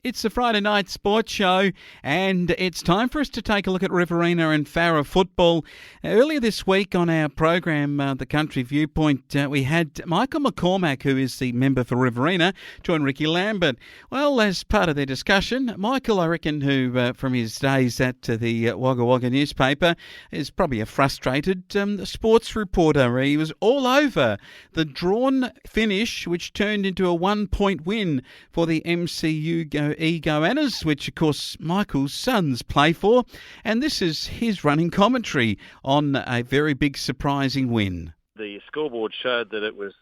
It's the Friday night sports show, and it's time for us to take a look at Riverina and Farrah Football. Earlier this week on our program, The Country Viewpoint, we had Michael McCormack, who is the member for Riverina, join Rikki Lambert. Well, as part of their discussion, Michael, I reckon, who from his days at the Wagga Wagga newspaper, is probably a frustrated sports reporter. He was all over the drawn finish, which turned into a 1-point win for the MCU Goannas, which of course Michael's sons play for, and this is his running commentary on a very big surprising win. The scoreboard showed that it was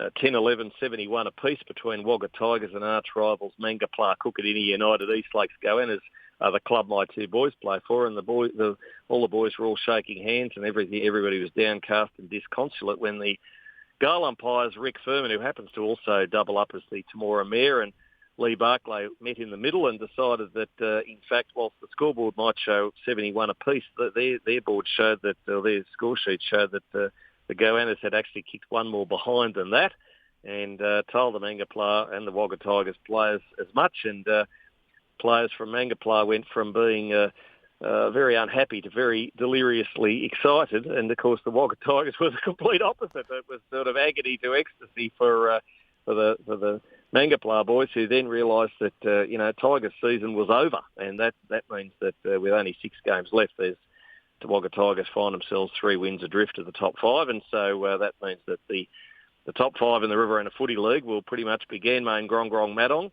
10-11, 71 apiece between Wagga Tigers and arch rivals Mangapla, Cookadini United, East Lakes Goannas, the club my two boys play for, and all the boys were all shaking hands and everybody was downcast and disconsolate when the goal umpires, Rick Furman, who happens to also double up as the Temora Mayor, and Lee Barclay met in the middle and decided that, in fact, whilst the scoreboard might show 71 apiece, their board showed that, their score sheet showed that the Goannas had actually kicked one more behind than that, and told the Mangapla and the Wagga Tigers players as much. And players from Mangapla went from being very unhappy to very deliriously excited. And, of course, the Wagga Tigers were the complete opposite. It was sort of agony to ecstasy for the Mangapla boys, who then realised that, Tigers' season was over. And that means that with only 6 games left, the Wagga Tigers find themselves 3 wins adrift of the top 5. And so that means that the top 5 in the Riverina Footy League will pretty much be Ganmain, Grong, Madong,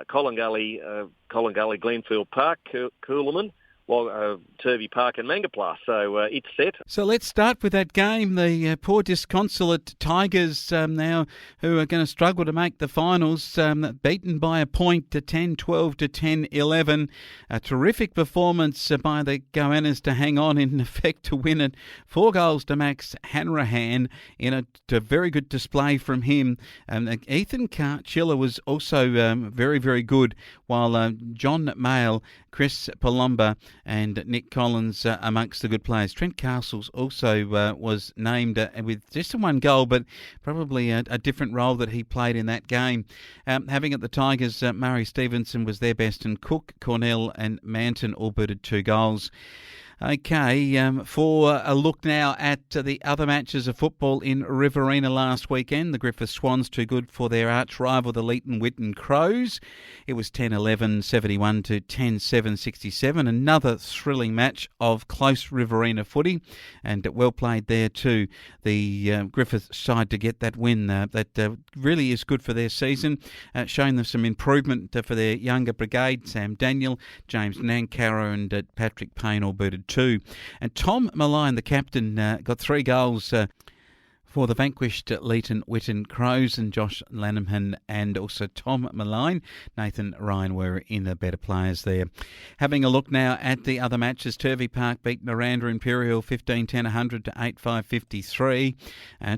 Collingully, Glenfield Park, Coolaman, Turvey Park and Mangapla. So it's set. So let's start with that game. The poor disconsolate Tigers now, who are going to struggle to make the finals, beaten by a point to 10-12 to 10-11. A terrific performance by the Goannas to hang on, in effect, to win it. 4 goals to Max Hanrahan in a very good display from him. Ethan Chiller was also very, very good, while John Mayle, Chris Palomba and Nick Collins amongst the good players. Trent Castles also was named with just 1 goal, but probably a different role that he played in that game. Having at the Tigers, Murray Stevenson was their best, and Cook, Cornell and Manton all booted 2 goals. Okay, for a look now at the other matches of football in Riverina last weekend. The Griffith Swans too good for their arch rival, the Leeton Whitten Crows. It was 10-11, 71 to 10-7, 67. Another thrilling match of close Riverina footy, and well played there too. The Griffith side to get that win that really is good for their season, showing them some improvement for their younger brigade. Sam Daniel, James Nankara and Patrick Payne all booted 2. And Tom Maline, the captain, got 3 goals for the vanquished Leeton Whitten Crows, and Josh Lanham and also Tom Maline. Nathan Ryan were in the better players there. Having a look now at the other matches, Turvey Park beat Miranda Imperial 15-10, 100 to 8-5, 53.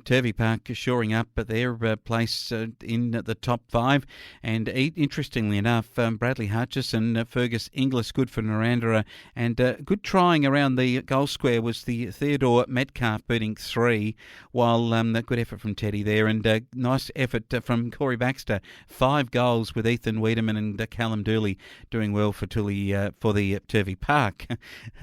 Turvey Park shoring up their place in the top 5. And interestingly enough, Bradley Hutchison, Fergus Inglis, good for Miranda, and good trying around the goal square was the Theodore Metcalf beating 3, while a good effort from Teddy there, and a nice effort from Corey Baxter. 5 goals with Ethan Wiedemann and Callum Dooley doing well for the Turvey Park.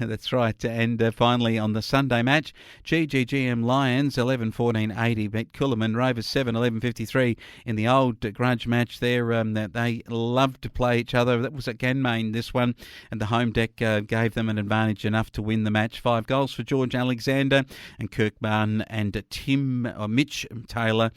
That's right. And finally on the Sunday match, GGGM Lions 11-14-80 beat Coolaman. Rovers 7-11-53 in the old grudge match there. They loved to play each other. That was at Ganmain, this one, and the home deck gave them an advantage enough to win the match. 5 goals for George Alexander and Kirk Barn and Mitch Taylor,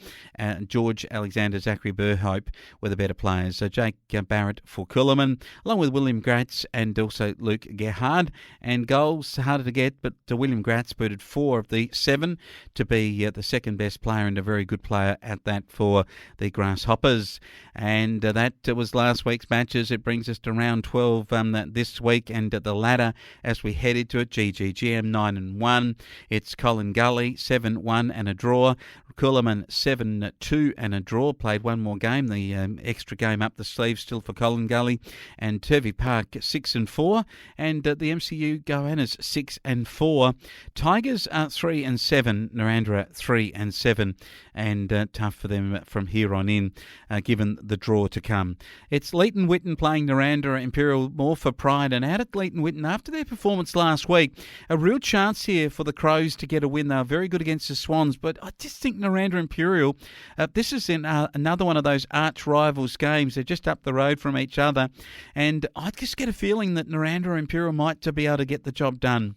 George Alexander, Zachary Burhope were the better players. So Jake Barrett for Coolaman, along with William Gratz and also Luke Gerhard. And goals harder to get, but William Gratz booted 4 of the 7 to be the second best player, and a very good player at that for the Grasshoppers. And that was last week's matches. It brings us to round 12 this week, and the ladder as we head into it. GGGM 9-1. It's Colin Gully 7-1 and a draw. Coolaman 7-2 and a draw. Played one more game, the extra game up the sleeve still for Collingully. And Turvey Park 6-4, and the MCU Goannas 6-4. Tigers are 3-7, Narandra 3-7, and tough for them from here on in, given the draw to come. It's Leighton Whitten playing Narandra Imperial more for pride, and out at Leighton Whitten after their performance last week, a real chance here for the Crows to get a win. They were very good against the Swans, but I just think Narandra Imperial, this is in another one of those arch rivals games. They're just up the road from each other, and I just get a feeling that Narandra Imperial might be able to get the job done.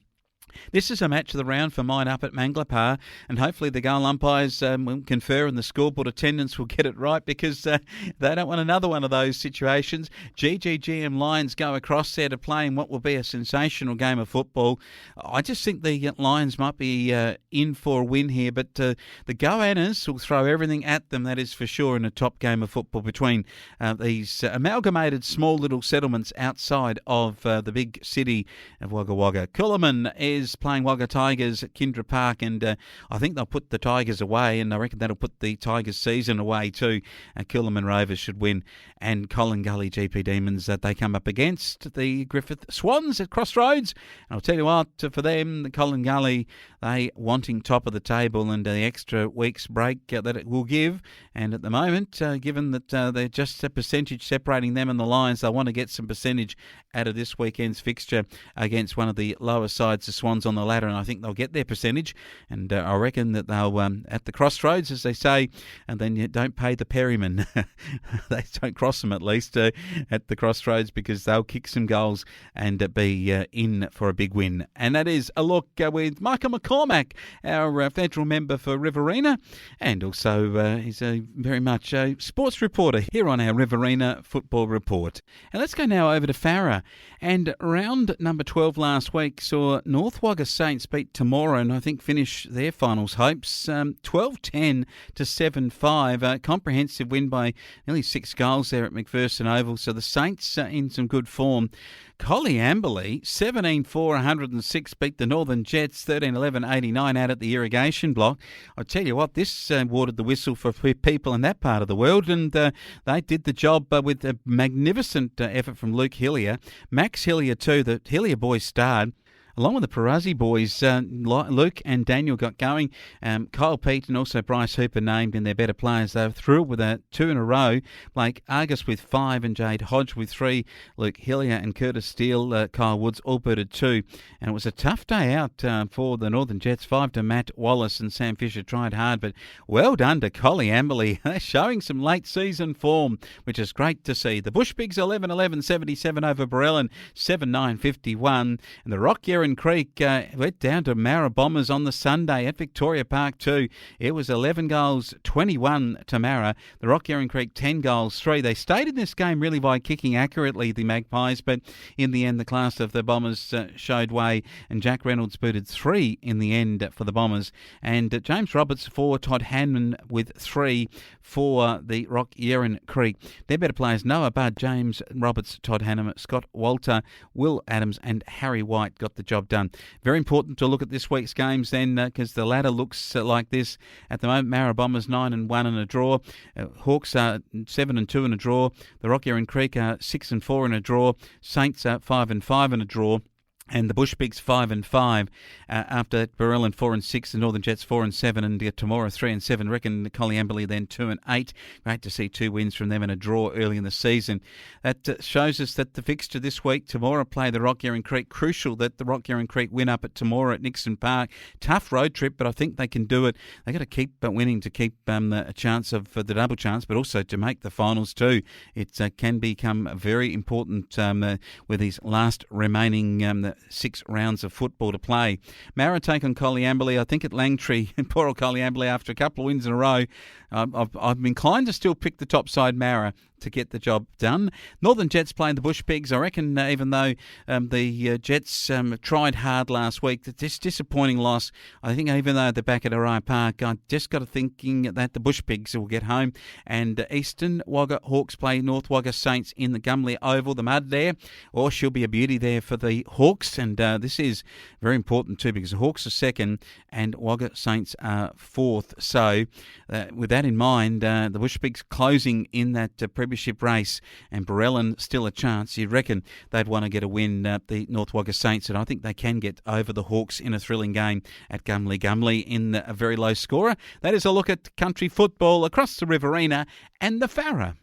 This is a match of the round for mine up at Manglapar, and hopefully the goal umpires will confer and the scoreboard attendants will get it right, because they don't want another one of those situations. GGGM Lions go across there to play in what will be a sensational game of football. I just think the Lions might be in for a win here, but the Goannas will throw everything at them, that is for sure, in a top game of football between these amalgamated small little settlements outside of the big city of Wagga Wagga. Coolaman is playing Wagga Tigers at Kindra Park, and I think they'll put the Tigers away, and I reckon that'll put the Tigers season away too. Coolaman Rovers should win, and Collingully GP Demons they come up against the Griffith Swans at Crossroads. And I'll tell you what, for them, the Collingully, they wanting top of the table, and the extra week's break that it will give, and at the moment, given that they're just a percentage separating them and the Lions, they want to get some percentage out of this weekend's fixture against one of the lower sides, the Swans on the ladder, and I think they'll get their percentage, and I reckon that they'll at the crossroads, as they say, and then you don't pay the perryman. They don't cross them, at least at the crossroads, because they'll kick some goals and be in for a big win. And that is a look with Michael McCormack, our federal member for Riverina, and also he's a very much a sports reporter here on our Riverina Football Report. And let's go now over to Farrah. And round number 12 last week saw North Wagga Saints beat Temora, and I think finish their finals hopes 12-10 to 7-5. A comprehensive win by nearly 6 goals there at McPherson Oval. So the Saints in some good form. Collie Amberley, 17-4, 106, beat the Northern Jets, 13-11-89 out at the irrigation block. I tell you what, this watered the whistle for people in that part of the world, and they did the job with a magnificent effort from Luke Hillier. Max Hillier too, the Hillier boys starred. Along with the Perazzi boys, Luke and Daniel got going. Kyle Pete and also Bryce Hooper named in their better players. They were through with 2 in a row. Blake Argus with 5 and Jade Hodge with 3. Luke Hillier and Curtis Steele, Kyle Woods all booted 2. And it was a tough day out for the Northern Jets. 5 to Matt Wallace, and Sam Fisher tried hard. But well done to Collie Amberley. They're showing some late season form, which is great to see. The Bush Pigs 11-11-77 over Barellan, 7-9-51. And the Rock Yeren Creek went down to Mara Bombers on the Sunday at Victoria Park too. It was 11 goals, 21 to Mara. The Rock Yeren Creek 10 goals, 3. They stayed in this game really by kicking accurately, the Magpies, but in the end the class of the Bombers showed way, and Jack Reynolds booted 3 in the end for the Bombers. And James Roberts 4, Todd Hanman with 3 for the Rock Yeren Creek. Their better players, Noah Budd, James Roberts, Todd Hanman, Scott Walter, Will Adams and Harry White got the job done. Very important to look at this week's games then, because the ladder looks like this at the moment. Mara Bombers 9-1 and a draw. Hawks are 7-2 and a draw. The Rock Yeren Creek are 6-4 and a draw. Saints are 5-5 and a draw. And the Bush Pigs 5-5. After that, Barellan 4-6, the Northern Jets 4-7, and Temora 3-7. Reckon Collie Amberley then 2-8. Great to see 2 wins from them and a draw early in the season. That shows us that the fixture this week, Temora play the Rock Yeren Creek. Crucial that the Rock Yeren Creek win up at Temora at Nixon Park. Tough road trip, but I think they can do it. They got to keep winning to keep a chance of the double chance, but also to make the finals too. It can become very important with these last remaining 6 rounds of football to play. Mara take on Collie Amberley, I think at Langtree, and poor old Collie Amberley after a couple of wins in a row. I'm inclined to still pick the top side Mara, to get the job done. Northern Jets playing the Bush Pigs. I reckon even though the Jets tried hard last week, this disappointing loss, I think even though they're back at Oriah Park, I just got to thinking that the Bush Pigs will get home. And Eastern Wagga Hawks play North Wagga Saints in the Gumley Oval, the mud there. Or she'll be a beauty there for the Hawks. And this is very important too, because the Hawks are second and Wagga Saints are fourth. So with that in mind, the Bush Pigs closing in that premiership race, and Barellan still a chance. You'd reckon they'd want to get a win, the North Wagga Saints, and I think they can get over the Hawks in a thrilling game at Gumley in a very low scorer. That is a look at country football across the Riverina and the Farrah.